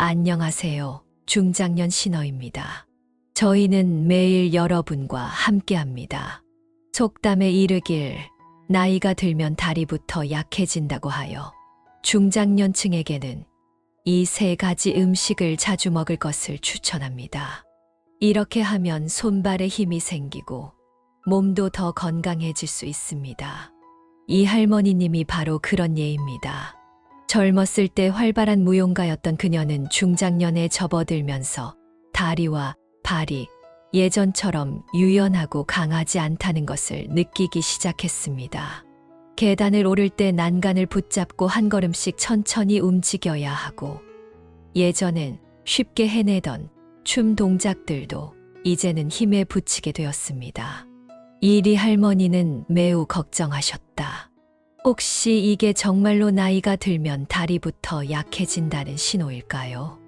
안녕하세요. 중장년 신어입니다. 저희는 매일 여러분과 함께합니다. 속담에 이르길 나이가 들면 다리부터 약해진다고 하여 중장년층에게는 이 세 가지 음식을 자주 먹을 것을 추천합니다. 이렇게 하면 손발에 힘이 생기고 몸도 더 건강해질 수 있습니다. 이 할머니님이 바로 그런 예입니다. 젊었을 때 활발한 무용가였던 그녀는 중장년에 접어들면서 다리와 발이 예전처럼 유연하고 강하지 않다는 것을 느끼기 시작했습니다. 계단을 오를 때 난간을 붙잡고 한 걸음씩 천천히 움직여야 하고, 예전엔 쉽게 해내던 춤 동작들도 이제는 힘에 부치게 되었습니다. 이리 할머니는 매우 걱정하셨다. 혹시 이게 정말로 나이가 들면 다리부터 약해진다는 신호일까요?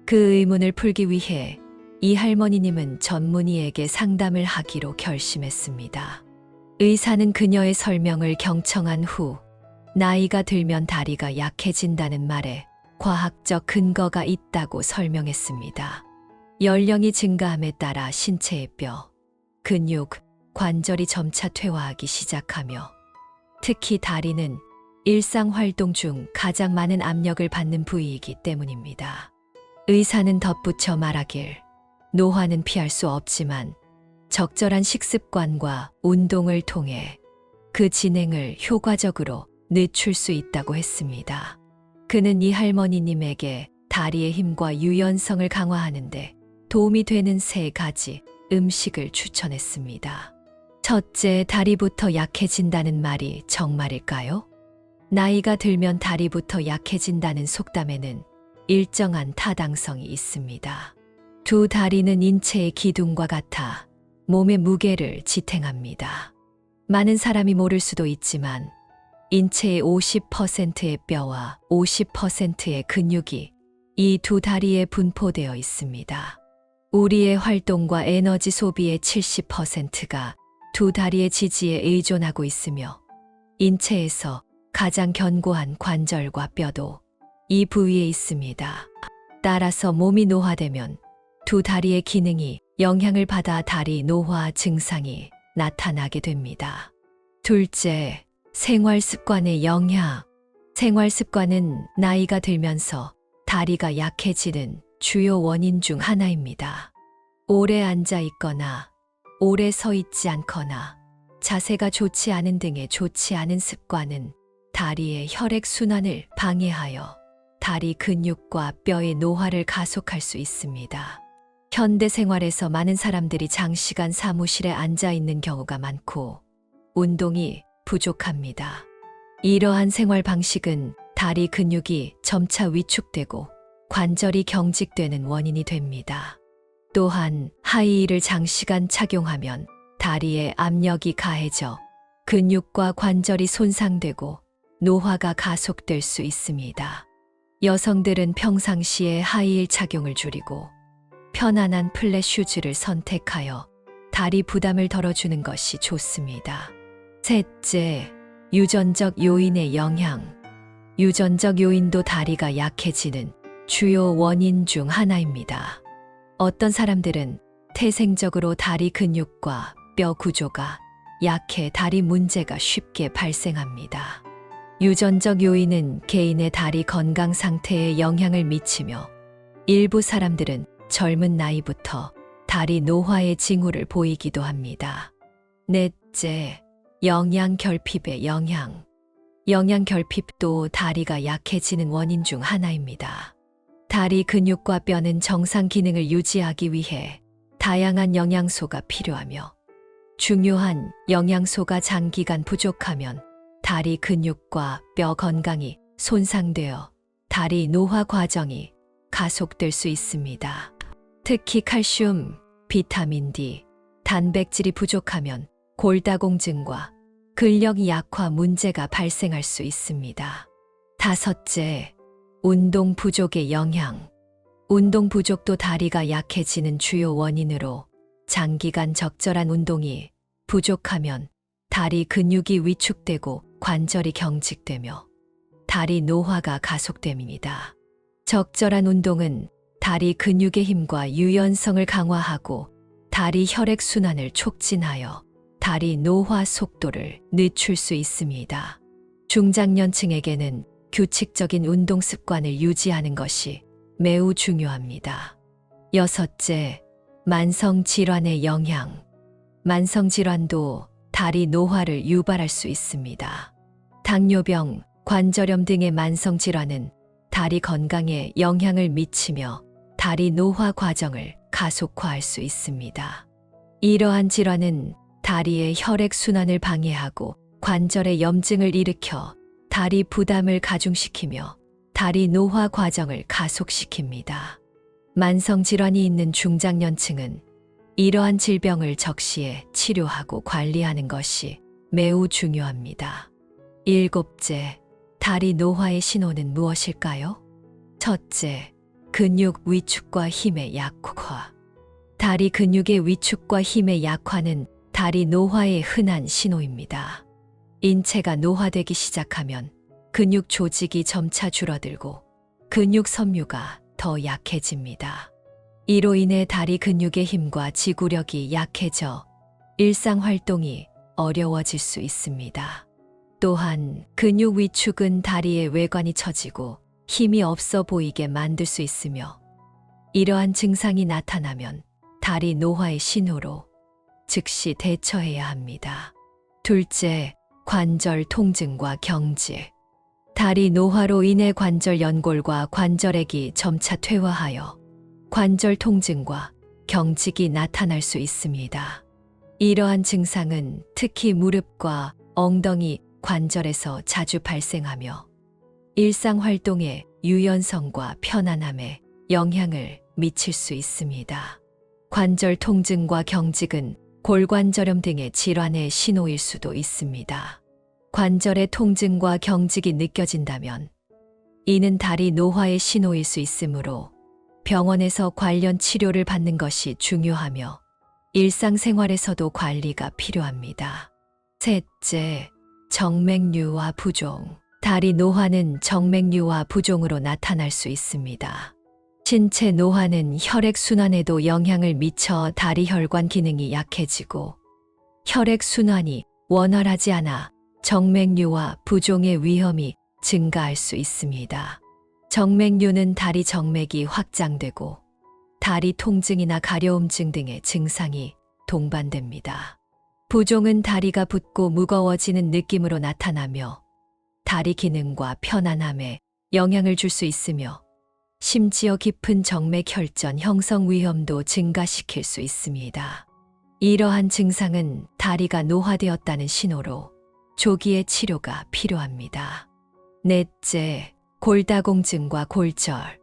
그 의문을 풀기 위해 이 할머니님은 전문의에게 상담을 하기로 결심했습니다. 의사는 그녀의 설명을 경청한 후 나이가 들면 다리가 약해진다는 말에 과학적 근거가 있다고 설명했습니다. 연령이 증가함에 따라 신체의 뼈, 근육, 관절이 점차 퇴화하기 시작하며 특히 다리는 일상 활동 중 가장 많은 압력을 받는 부위이기 때문입니다. 의사는 덧붙여 말하길 노화는 피할 수 없지만 적절한 식습관과 운동을 통해 그 진행을 효과적으로 늦출 수 있다고 했습니다. 그는 이 할머니님에게 다리의 힘과 유연성을 강화하는 데 도움이 되는 세 가지 음식을 추천했습니다. 첫째, 다리부터 약해진다는 말이 정말일까요? 나이가 들면 다리부터 약해진다는 속담에는 일정한 타당성이 있습니다. 두 다리는 인체의 기둥과 같아 몸의 무게를 지탱합니다. 많은 사람이 모를 수도 있지만 인체의 50%의 뼈와 50%의 근육이 이 두 다리에 분포되어 있습니다. 우리의 활동과 에너지 소비의 70%가 두 다리의 지지에 의존하고 있으며 인체에서 가장 견고한 관절과 뼈도 이 부위에 있습니다. 따라서 몸이 노화되면 두 다리의 기능이 영향을 받아 다리 노화 증상이 나타나게 됩니다. 둘째, 생활 습관의 영향. 생활 습관은 나이가 들면서 다리가 약해지는 주요 원인 중 하나입니다. 오래 앉아 있거나 오래 서 있지 않거나 자세가 좋지 않은 등의 좋지 않은 습관은 다리의 혈액순환을 방해하여 다리 근육과 뼈의 노화를 가속할 수 있습니다. 현대 생활에서 많은 사람들이 장시간 사무실에 앉아 있는 경우가 많고 운동이 부족합니다. 이러한 생활 방식은 다리 근육이 점차 위축되고 관절이 경직되는 원인이 됩니다. 또한 하이힐을 장시간 착용하면 다리에 압력이 가해져 근육과 관절이 손상되고 노화가 가속될 수 있습니다. 여성들은 평상시에 하이힐 착용을 줄이고 편안한 플랫 슈즈를 선택하여 다리 부담을 덜어주는 것이 좋습니다. 셋째, 유전적 요인의 영향. 유전적 요인도 다리가 약해지는 주요 원인 중 하나입니다. 어떤 사람들은 태생적으로 다리 근육과 뼈 구조가 약해 다리 문제가 쉽게 발생합니다. 유전적 요인은 개인의 다리 건강 상태에 영향을 미치며 일부 사람들은 젊은 나이부터 다리 노화의 징후를 보이기도 합니다. 넷째, 영양 결핍의 영향. 영양 결핍도 다리가 약해지는 원인 중 하나입니다. 다리 근육과 뼈는 정상 기능을 유지하기 위해 다양한 영양소가 필요하며 중요한 영양소가 장기간 부족하면 다리 근육과 뼈 건강이 손상되어 다리 노화 과정이 가속될 수 있습니다. 특히 칼슘, 비타민 D, 단백질이 부족하면 골다공증과 근력 약화 문제가 발생할 수 있습니다. 다섯째, 운동 부족의 영향. 운동 부족도 다리가 약해지는 주요 원인으로 장기간 적절한 운동이 부족하면 다리 근육이 위축되고 관절이 경직되며 다리 노화가 가속됩니다. 적절한 운동은 다리 근육의 힘과 유연성을 강화하고 다리 혈액순환을 촉진하여 다리 노화 속도를 늦출 수 있습니다. 중장년층에게는 규칙적인 운동 습관을 유지하는 것이 매우 중요합니다. 여섯째, 만성질환의 영향. 만성질환도 다리 노화를 유발할 수 있습니다. 당뇨병, 관절염 등의 만성질환은 다리 건강에 영향을 미치며 다리 노화 과정을 가속화할 수 있습니다. 이러한 질환은 다리의 혈액순환을 방해하고 관절의 염증을 일으켜 다리 부담을 가중시키며 다리 노화 과정을 가속시킵니다. 만성질환이 있는 중장년층은 이러한 질병을 적시에 치료하고 관리하는 것이 매우 중요합니다. 일곱째, 다리 노화의 신호는 무엇일까요? 첫째, 근육 위축과 힘의 약화. 다리 근육의 위축과 힘의 약화는 다리 노화의 흔한 신호입니다. 인체가 노화되기 시작하면 근육 조직이 점차 줄어들고 근육 섬유가 더 약해집니다. 이로 인해 다리 근육의 힘과 지구력이 약해져 일상 활동이 어려워질 수 있습니다. 또한 근육 위축은 다리의 외관이 처지고 힘이 없어 보이게 만들 수 있으며 이러한 증상이 나타나면 다리 노화의 신호로 즉시 대처해야 합니다. 둘째, 관절 통증과 경직. 다리 노화로 인해 관절 연골과 관절액이 점차 퇴화하여 관절 통증과 경직이 나타날 수 있습니다. 이러한 증상은 특히 무릎과 엉덩이 관절에서 자주 발생하며 일상 활동의 유연성과 편안함에 영향을 미칠 수 있습니다. 관절 통증과 경직은 골관절염 등의 질환의 신호일 수도 있습니다. 관절의 통증과 경직이 느껴진다면 이는 다리 노화의 신호일 수 있으므로 병원에서 관련 치료를 받는 것이 중요하며 일상생활에서도 관리가 필요합니다. 셋째, 정맥류와 부종. 다리 노화는 정맥류와 부종으로 나타날 수 있습니다. 신체 노화는 혈액순환에도 영향을 미쳐 다리 혈관 기능이 약해지고 혈액순환이 원활하지 않아 정맥류와 부종의 위험이 증가할 수 있습니다. 정맥류는 다리 정맥이 확장되고 다리 통증이나 가려움증 등의 증상이 동반됩니다. 부종은 다리가 붓고 무거워지는 느낌으로 나타나며 다리 기능과 편안함에 영향을 줄 수 있으며 심지어 깊은 정맥 혈전 형성 위험도 증가시킬 수 있습니다. 이러한 증상은 다리가 노화되었다는 신호로 조기의 치료가 필요합니다. 넷째, 골다공증과 골절.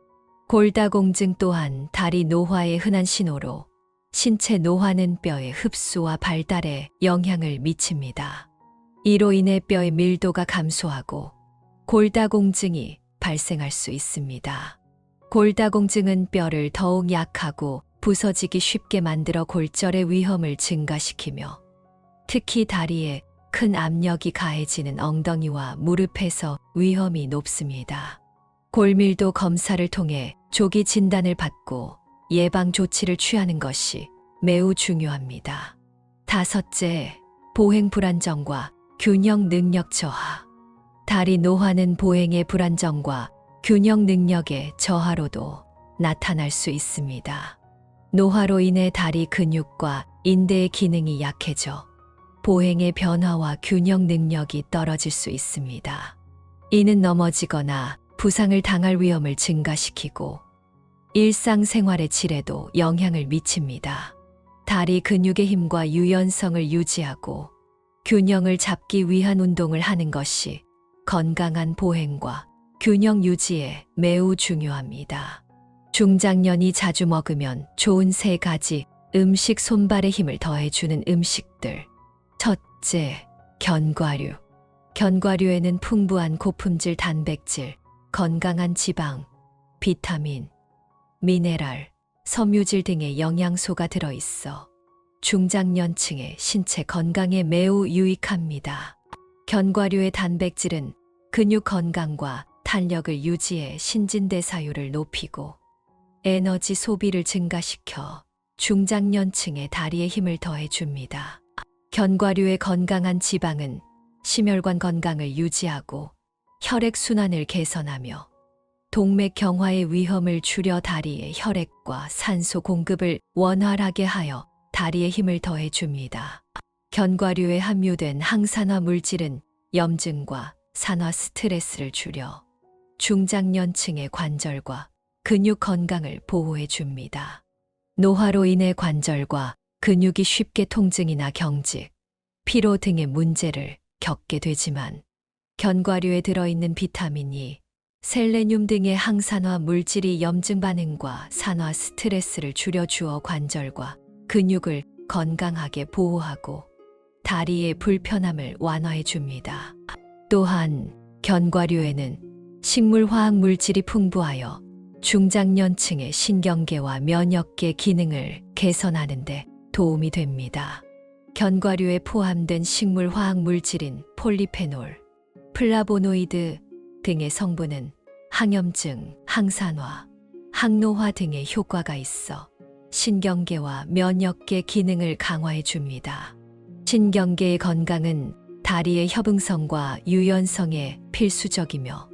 골다공증 또한 다리 노화의 흔한 신호로 신체 노화는 뼈의 흡수와 발달에 영향을 미칩니다. 이로 인해 뼈의 밀도가 감소하고 골다공증이 발생할 수 있습니다. 골다공증은 뼈를 더욱 약하고 부서지기 쉽게 만들어 골절의 위험을 증가시키며 특히 다리에 큰 압력이 가해지는 엉덩이와 무릎에서 위험이 높습니다. 골밀도 검사를 통해 조기 진단을 받고 예방 조치를 취하는 것이 매우 중요합니다. 다섯째, 보행 불안정과 균형 능력 저하. 다리 노화는 보행의 불안정과 균형 능력의 저하로도 나타날 수 있습니다. 노화로 인해 다리 근육과 인대의 기능이 약해져 보행의 변화와 균형 능력이 떨어질 수 있습니다. 이는 넘어지거나 부상을 당할 위험을 증가시키고 일상생활의 질에도 영향을 미칩니다. 다리 근육의 힘과 유연성을 유지하고 균형을 잡기 위한 운동을 하는 것이 건강한 보행과 균형 유지에 매우 중요합니다. 중장년이 자주 먹으면 좋은 세 가지 음식 손발의 힘을 더해주는 음식들. 첫째, 견과류. 견과류에는 풍부한 고품질 단백질, 건강한 지방, 비타민, 미네랄, 섬유질 등의 영양소가 들어있어 중장년층의 신체 건강에 매우 유익합니다. 견과류의 단백질은 근육 건강과 탄력을 유지해 신진대사율을 높이고 에너지 소비를 증가시켜 중장년층의 다리에 힘을 더해 줍니다. 견과류의 건강한 지방은 심혈관 건강을 유지하고 혈액순환을 개선하며 동맥 경화의 위험을 줄여 다리의 혈액과 산소 공급을 원활하게 하여 다리에 힘을 더해 줍니다. 견과류에 함유된 항산화 물질은 염증과 산화 스트레스를 줄여 중장년층의 관절과 근육 건강을 보호해 줍니다. 노화로 인해 관절과 근육이 쉽게 통증이나 경직, 피로 등의 문제를 겪게 되지만 견과류에 들어있는 비타민이 셀레늄 등의 항산화 물질이 염증 반응과 산화 스트레스를 줄여주어 관절과 근육을 건강하게 보호하고 다리의 불편함을 완화해 줍니다. 또한 견과류에는 식물화학 물질이 풍부하여 중장년층의 신경계와 면역계 기능을 개선하는 데 도움이 됩니다. 견과류에 포함된 식물화학 물질인 폴리페놀, 플라보노이드 등의 성분은 항염증, 항산화, 항노화 등의 효과가 있어 신경계와 면역계 기능을 강화해 줍니다. 신경계의 건강은 다리의 협응성과 유연성에 필수적이며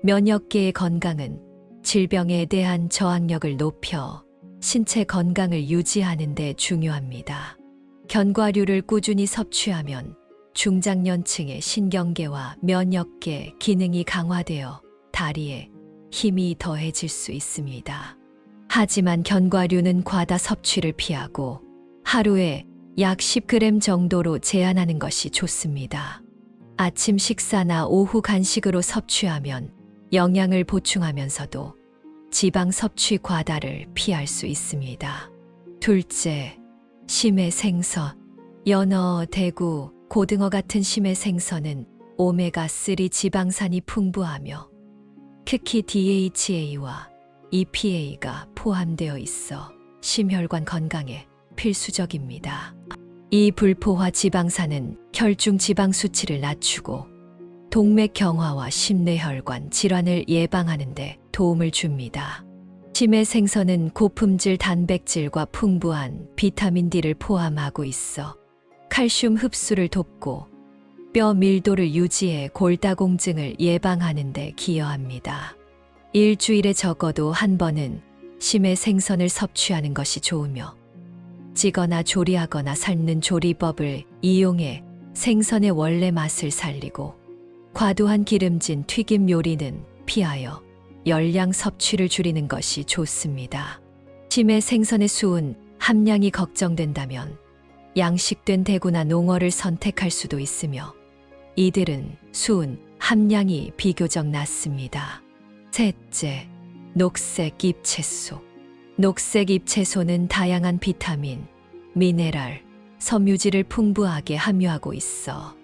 면역계의 건강은 질병에 대한 저항력을 높여 신체 건강을 유지하는 데 중요합니다. 견과류를 꾸준히 섭취하면 중장년층의 신경계와 면역계 기능이 강화되어 다리에 힘이 더해질 수 있습니다. 하지만 견과류는 과다 섭취를 피하고 하루에 약 10g 정도로 제한하는 것이 좋습니다. 아침 식사나 오후 간식으로 섭취하면 영양을 보충하면서도 지방 섭취 과다를 피할 수 있습니다. 둘째, 심해 생선, 연어, 대구, 고등어 같은 심해 생선은 오메가3 지방산이 풍부하며 특히 DHA와 EPA가 포함되어 있어 심혈관 건강에 필수적입니다. 이 불포화 지방산은 혈중 지방 수치를 낮추고 동맥 경화와 심뇌혈관 질환을 예방하는 데 도움을 줍니다. 심해 생선은 고품질 단백질과 풍부한 비타민 D를 포함하고 있어 칼슘 흡수를 돕고 뼈 밀도를 유지해 골다공증을 예방하는 데 기여합니다. 일주일에 적어도 한 번은 심해 생선을 섭취하는 것이 좋으며 찌거나 조리하거나 삶는 조리법을 이용해 생선의 원래 맛을 살리고 과도한 기름진 튀김 요리는 피하여 열량 섭취를 줄이는 것이 좋습니다. 심해 생선의 수은 함량이 걱정된다면 양식된 대구나 농어를 선택할 수도 있으며 이들은 수은 함량이 비교적 낮습니다. 셋째, 녹색 잎채소. 녹색 잎채소는 다양한 비타민, 미네랄, 섬유질을 풍부하게 함유하고 있어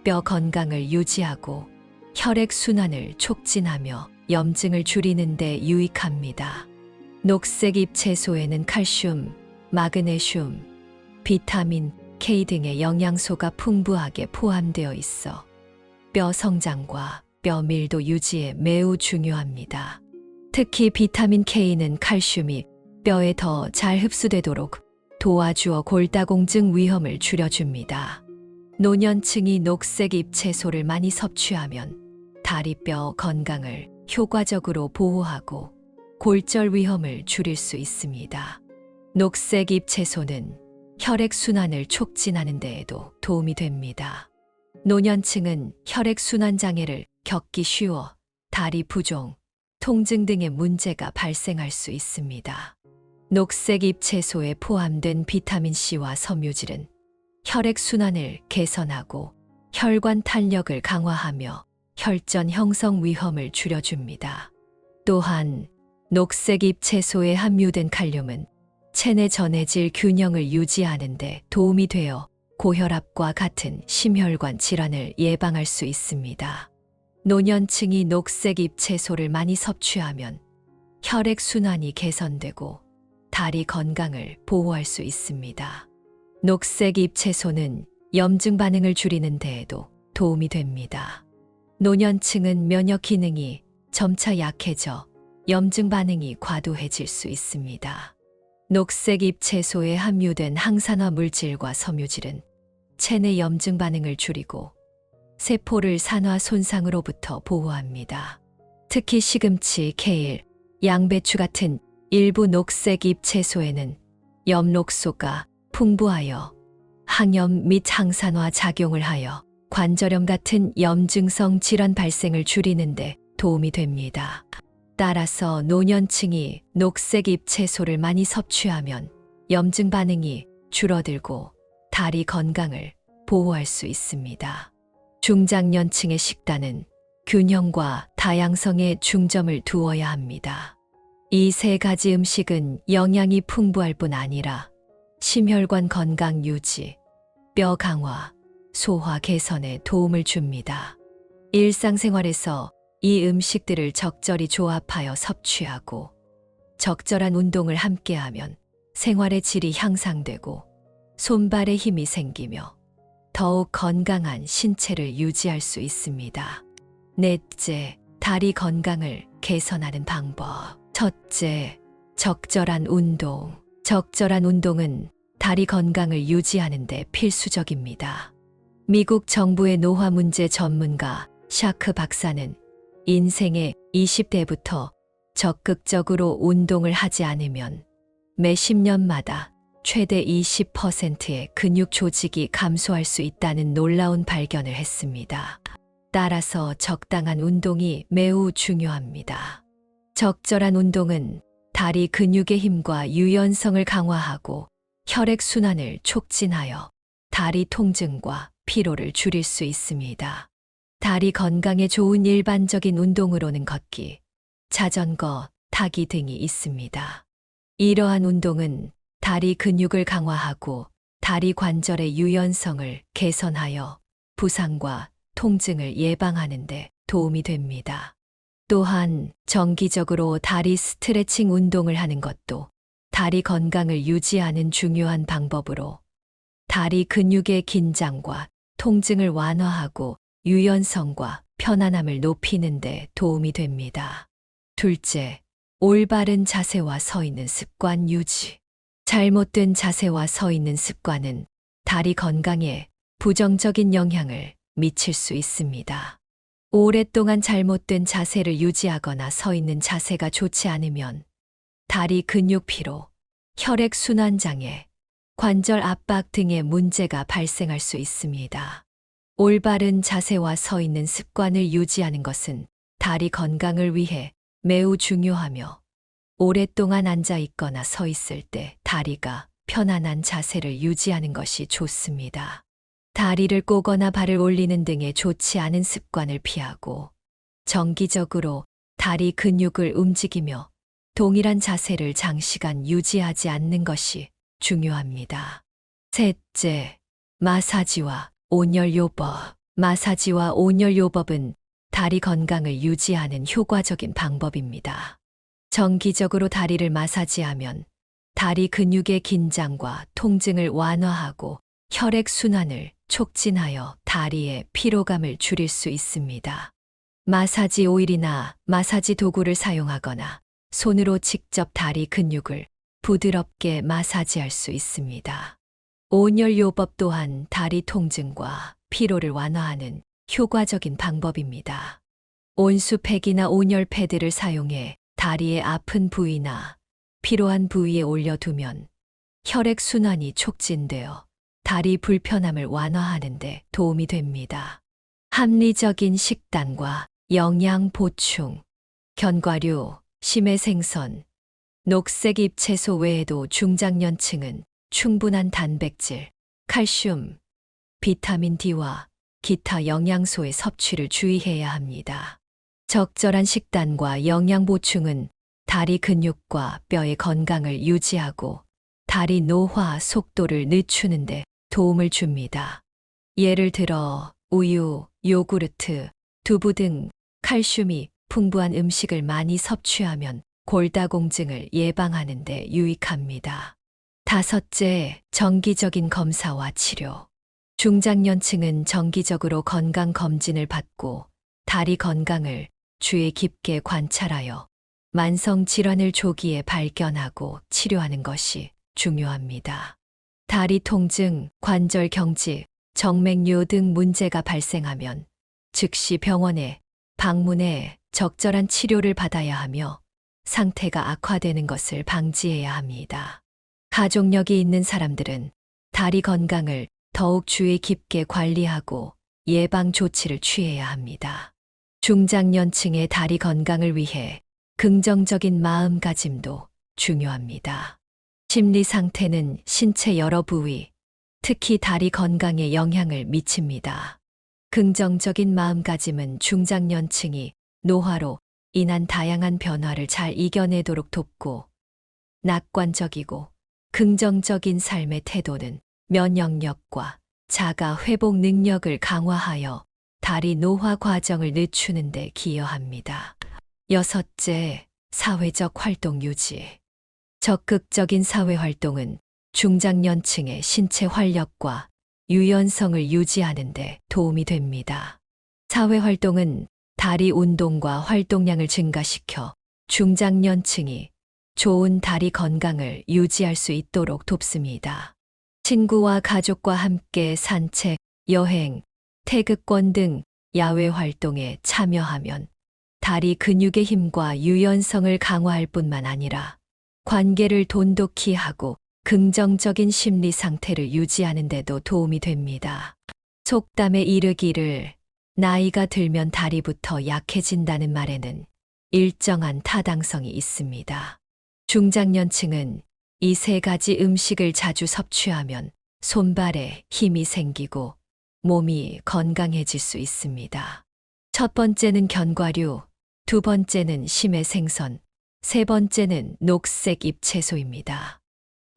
뼈 건강을 유지하고 혈액 순환을 촉진하며 염증을 줄이는 데 유익합니다. 녹색 잎채소에는 칼슘, 마그네슘, 비타민 K 등의 영양소가 풍부하게 포함되어 있어 뼈 성장과 뼈 밀도 유지에 매우 중요합니다. 특히 비타민 K는 칼슘이 뼈에 더 잘 흡수되도록 도와주어 골다공증 위험을 줄여줍니다. 노년층이 녹색 잎채소를 많이 섭취하면 다리뼈 건강을 효과적으로 보호하고 골절 위험을 줄일 수 있습니다. 녹색 잎채소는 혈액순환을 촉진하는 데에도 도움이 됩니다. 노년층은 혈액순환 장애를 겪기 쉬워 다리 부종, 통증 등의 문제가 발생할 수 있습니다. 녹색 잎채소에 포함된 비타민C와 섬유질은 혈액순환을 개선하고 혈관 탄력을 강화하며 혈전 형성 위험을 줄여줍니다. 또한 녹색 잎채소에 함유된 칼륨은 체내 전해질 균형을 유지하는 데 도움이 되어 고혈압과 같은 심혈관 질환을 예방할 수 있습니다. 노년층이 녹색 잎채소를 많이 섭취하면 혈액순환이 개선되고 다리 건강을 보호할 수 있습니다. 녹색 잎채소는 염증 반응을 줄이는 데에도 도움이 됩니다. 노년층은 면역 기능이 점차 약해져 염증 반응이 과도해질 수 있습니다. 녹색 잎 채소에 함유된 항산화 물질과 섬유질은 체내 염증 반응을 줄이고 세포를 산화 손상으로부터 보호합니다. 특히 시금치, 케일, 양배추 같은 일부 녹색 잎 채소에는 엽록소가 풍부하여 항염 및 항산화 작용을 하여 관절염 같은 염증성 질환 발생을 줄이는 데 도움이 됩니다. 따라서 노년층이 녹색 잎 채소를 많이 섭취하면 염증 반응이 줄어들고 다리 건강을 보호할 수 있습니다. 중장년층의 식단은 균형과 다양성에 중점을 두어야 합니다. 이 세 가지 음식은 영양이 풍부할 뿐 아니라 심혈관 건강 유지, 뼈 강화, 소화 개선에 도움을 줍니다. 일상생활에서 이 음식들을 적절히 조합하여 섭취하고 적절한 운동을 함께하면 생활의 질이 향상되고 손발에 힘이 생기며 더욱 건강한 신체를 유지할 수 있습니다. 넷째, 다리 건강을 개선하는 방법. 첫째, 적절한 운동. 적절한 운동은 다리 건강을 유지하는 데 필수적입니다. 미국 정부의 노화 문제 전문가 샤크 박사는 인생의 20대부터 적극적으로 운동을 하지 않으면 매 10년마다 최대 20%의 근육 조직이 감소할 수 있다는 놀라운 발견을 했습니다. 따라서 적당한 운동이 매우 중요합니다. 적절한 운동은 다리 근육의 힘과 유연성을 강화하고 혈액순환을 촉진하여 다리 통증과 피로를 줄일 수 있습니다. 다리 건강에 좋은 일반적인 운동으로는 걷기, 자전거, 타기 등이 있습니다. 이러한 운동은 다리 근육을 강화하고 다리 관절의 유연성을 개선하여 부상과 통증을 예방하는 데 도움이 됩니다. 또한 정기적으로 다리 스트레칭 운동을 하는 것도 다리 건강을 유지하는 중요한 방법으로 다리 근육의 긴장과 통증을 완화하고 유연성과 편안함을 높이는 데 도움이 됩니다. 둘째, 올바른 자세와 서 있는 습관 유지. 잘못된 자세와 서 있는 습관은 다리 건강에 부정적인 영향을 미칠 수 있습니다. 오랫동안 잘못된 자세를 유지하거나 서 있는 자세가 좋지 않으면 다리 근육 피로, 혈액순환 장애, 관절 압박 등의 문제가 발생할 수 있습니다. 올바른 자세와 서 있는 습관을 유지하는 것은 다리 건강을 위해 매우 중요하며 오랫동안 앉아 있거나 서 있을 때 다리가 편안한 자세를 유지하는 것이 좋습니다. 다리를 꼬거나 발을 올리는 등의 좋지 않은 습관을 피하고 정기적으로 다리 근육을 움직이며 동일한 자세를 장시간 유지하지 않는 것이 중요합니다. 셋째, 마사지와 온열요법. 마사지와 온열요법은 다리 건강을 유지하는 효과적인 방법입니다. 정기적으로 다리를 마사지하면 다리 근육의 긴장과 통증을 완화하고 혈액순환을 촉진하여 다리의 피로감을 줄일 수 있습니다. 마사지 오일이나 마사지 도구를 사용하거나 손으로 직접 다리 근육을 부드럽게 마사지할 수 있습니다. 온열요법 또한 다리 통증과 피로를 완화하는 효과적인 방법입니다. 온수팩이나 온열 패드를 사용해 다리의 아픈 부위나 피로한 부위에 올려두면 혈액순환이 촉진되어 다리 불편함을 완화하는 데 도움이 됩니다. 합리적인 식단과 영양 보충, 견과류, 심해 생선, 녹색 잎채소 외에도 중장년층은 충분한 단백질, 칼슘, 비타민 D와 기타 영양소의 섭취를 주의해야 합니다. 적절한 식단과 영양 보충은 다리 근육과 뼈의 건강을 유지하고 다리 노화 속도를 늦추는 데 도움을 줍니다. 예를 들어 우유, 요구르트, 두부 등 칼슘이 풍부한 음식을 많이 섭취하면 골다공증을 예방하는 데 유익합니다. 다섯째, 정기적인 검사와 치료. 중장년층은 정기적으로 건강검진을 받고 다리 건강을 주의 깊게 관찰하여 만성 질환을 조기에 발견하고 치료하는 것이 중요합니다. 다리 통증, 관절 경직, 정맥류 등 문제가 발생하면 즉시 병원에 방문해 적절한 치료를 받아야 하며 상태가 악화되는 것을 방지해야 합니다. 가족력이 있는 사람들은 다리 건강을 더욱 주의 깊게 관리하고 예방 조치를 취해야 합니다. 중장년층의 다리 건강을 위해 긍정적인 마음가짐도 중요합니다. 심리 상태는 신체 여러 부위, 특히 다리 건강에 영향을 미칩니다. 긍정적인 마음가짐은 중장년층이 노화로 인한 다양한 변화를 잘 이겨내도록 돕고, 낙관적이고 긍정적인 삶의 태도는 면역력과 자가 회복 능력을 강화하여 다리 노화 과정을 늦추는 데 기여합니다. 여섯째, 사회적 활동 유지. 적극적인 사회 활동은 중장년층의 신체 활력과 유연성을 유지하는 데 도움이 됩니다. 사회 활동은 다리 운동과 활동량을 증가시켜 중장년층이 좋은 다리 건강을 유지할 수 있도록 돕습니다. 친구와 가족과 함께 산책, 여행, 태극권 등 야외 활동에 참여하면 다리 근육의 힘과 유연성을 강화할 뿐만 아니라 관계를 돈독히 하고 긍정적인 심리 상태를 유지하는 데도 도움이 됩니다. 속담에 이르기를 나이가 들면 다리부터 약해진다는 말에는 일정한 타당성이 있습니다. 중장년층은 이 세 가지 음식을 자주 섭취하면 손발에 힘이 생기고 몸이 건강해질 수 있습니다. 첫 번째는 견과류, 두 번째는 심해 생선, 세 번째는 녹색 잎채소입니다.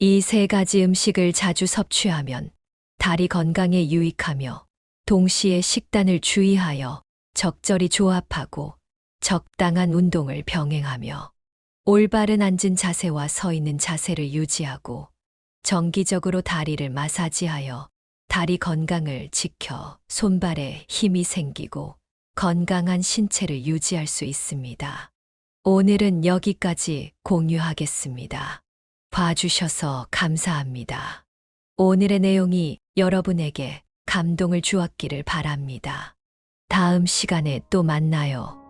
이 세 가지 음식을 자주 섭취하면 다리 건강에 유익하며 동시에 식단을 주의하여 적절히 조합하고 적당한 운동을 병행하며 올바른 앉은 자세와 서 있는 자세를 유지하고 정기적으로 다리를 마사지하여 다리 건강을 지켜 손발에 힘이 생기고 건강한 신체를 유지할 수 있습니다. 오늘은 여기까지 공유하겠습니다. 봐주셔서 감사합니다. 오늘의 내용이 여러분에게 감동을 주었기를 바랍니다. 다음 시간에 또 만나요.